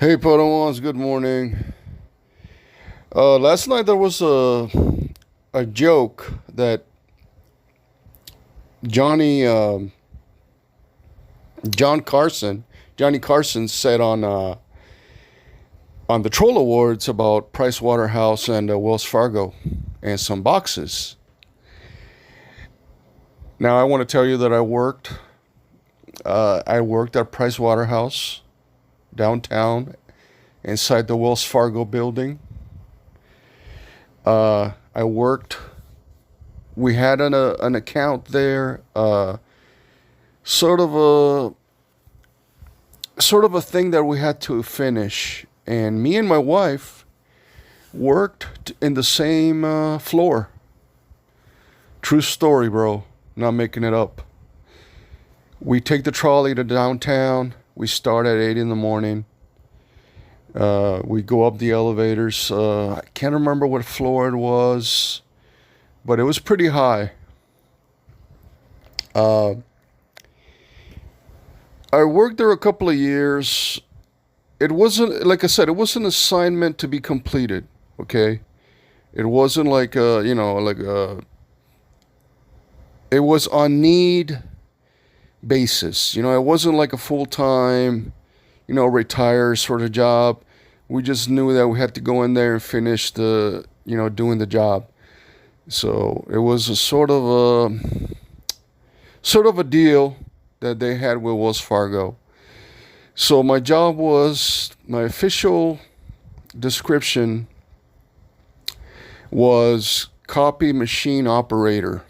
Hey Padawans, good morning. Last night there was a joke that Johnny John Carson Johnny Carson said on the Troll Awards about Price Waterhouse and Wells Fargo and some boxes. Now I want to tell you that I worked at Price Waterhouse downtown inside the Wells Fargo building. I worked. We had an account there, sort of a sort of a thing that we had to finish, and me and my wife worked in the same floor. True story, bro. Not making it up. We take the trolley to downtown. We start at 8 in the morning. We go up the elevators. I can't remember what floor it was, but it was pretty high. Uh, I worked there a couple of years. It wasn't, like I said, it was an assignment to be completed. Okay, it wasn't like it was on need basis. It wasn't like a full time, retire sort of job. We just knew that we had to go in there and finish doing the job. So it was a sort of a deal that they had with Wells Fargo. So my official description was copy machine operator.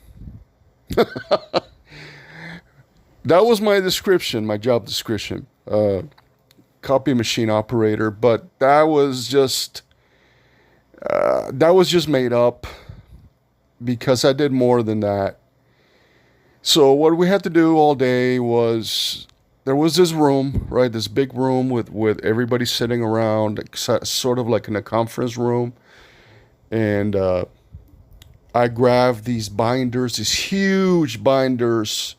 That was my description, my job description. Copy machine operator, but that was just made up because I did more than that. So what we had to do all day was there was this room, right? This big room with everybody sitting around, sort of like in a conference room, and I grabbed these binders, these huge binders,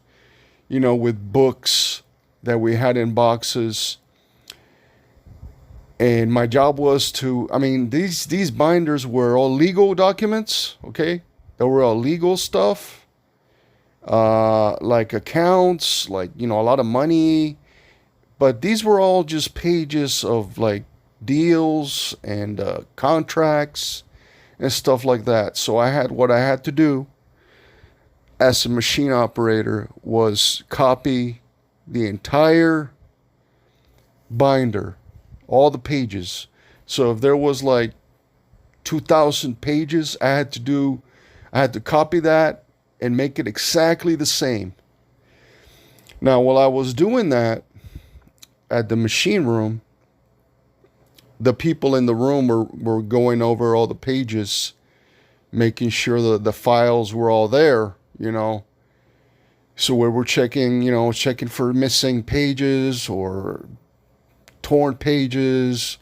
with books that we had in boxes. And my job was these binders were all legal documents, okay? They were all legal stuff, like accounts, like, a lot of money. But these were all just pages of like deals and contracts and stuff like that. So what I had to do as a machine operator was copy the entire binder, all the pages. So if there was like 2,000 pages, I had to copy that and make it exactly the same. Now, while I was doing that at the machine room, the people in the room were going over all the pages, making sure that the files were all there, So we were checking for missing pages or torn pages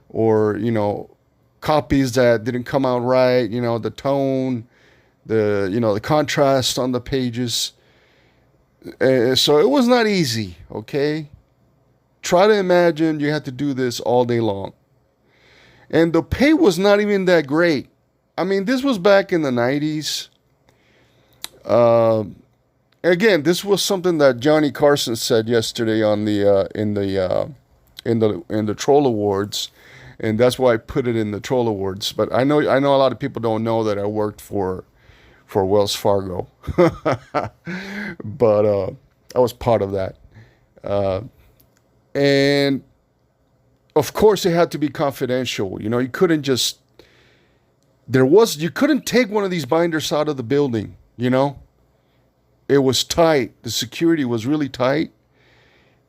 or, copies that didn't come out right, the tone, the contrast on the pages. So it was not easy, okay? Try to imagine you had to do this all day long. And the pay was not even that great. I mean, this was back in the 90s. Uh, Again, this was something that Johnny Carson said yesterday on the in the Troll Awards, and that's why I put it in the Troll Awards. But I know a lot of people don't know that I worked for Wells Fargo, but I was part of that, uh, and of course it had to be confidential. You couldn't just you couldn't take one of these binders out of the building. It was tight. The security was really tight.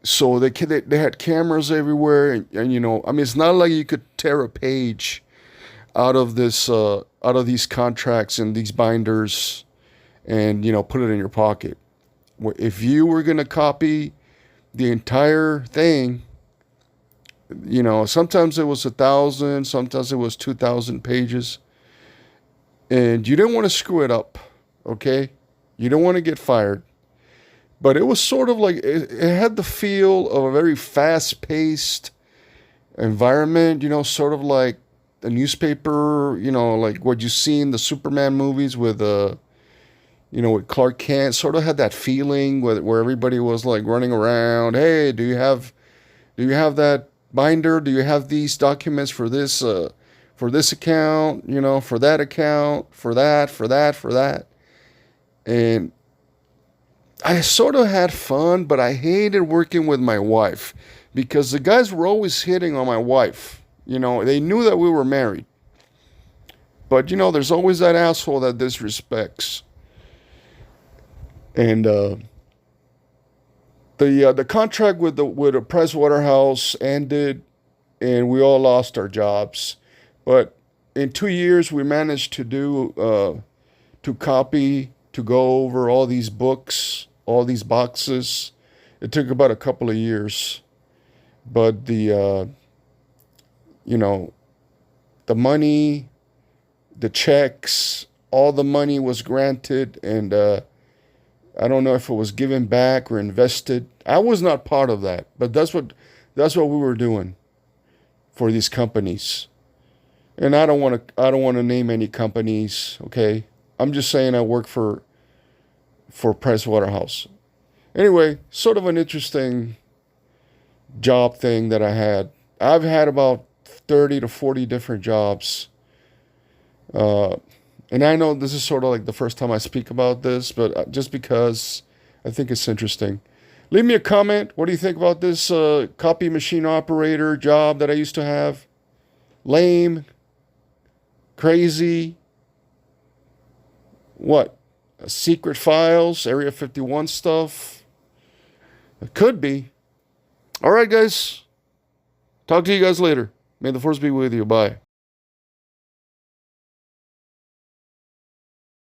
So they had cameras everywhere, and it's not like you could tear a page out of these contracts and these binders, and put it in your pocket. If you were gonna copy the entire thing, sometimes it was 1,000, sometimes it was 2,000 pages, and you didn't want to screw it up, okay? You don't want to get fired. But it was sort of like it had the feel of a very fast-paced environment, sort of like a newspaper, like what you see in the Superman movies with with Clark Kent. Sort of had that feeling where everybody was like running around. Hey, do you have that binder? Do you have these documents for this account? For that account, for that. And I sort of had fun, but I hated working with my wife because the guys were always hitting on my wife. They knew that we were married. But, there's always that asshole that disrespects. And the contract with the Price Waterhouse ended, and we all lost our jobs. But in 2 years, we managed to go over all these books, all these boxes. It took about a couple of years, but the money, the checks, all the money was granted, and I don't know if it was given back or invested. I was not part of that, but that's what we were doing for these companies. And I don't want to name any companies, okay? I'm just saying I work for Price Waterhouse. Anyway, sort of an interesting job thing that I had. I've had about 30 to 40 different jobs. And I know this is sort of like the first time I speak about this, but just because I think it's interesting. Leave me a comment. What do you think about this copy machine operator job that I used to have? Lame? Crazy? What? Secret files? Area 51 stuff? It could be. All right, guys. Talk to you guys later. May the force be with you. Bye.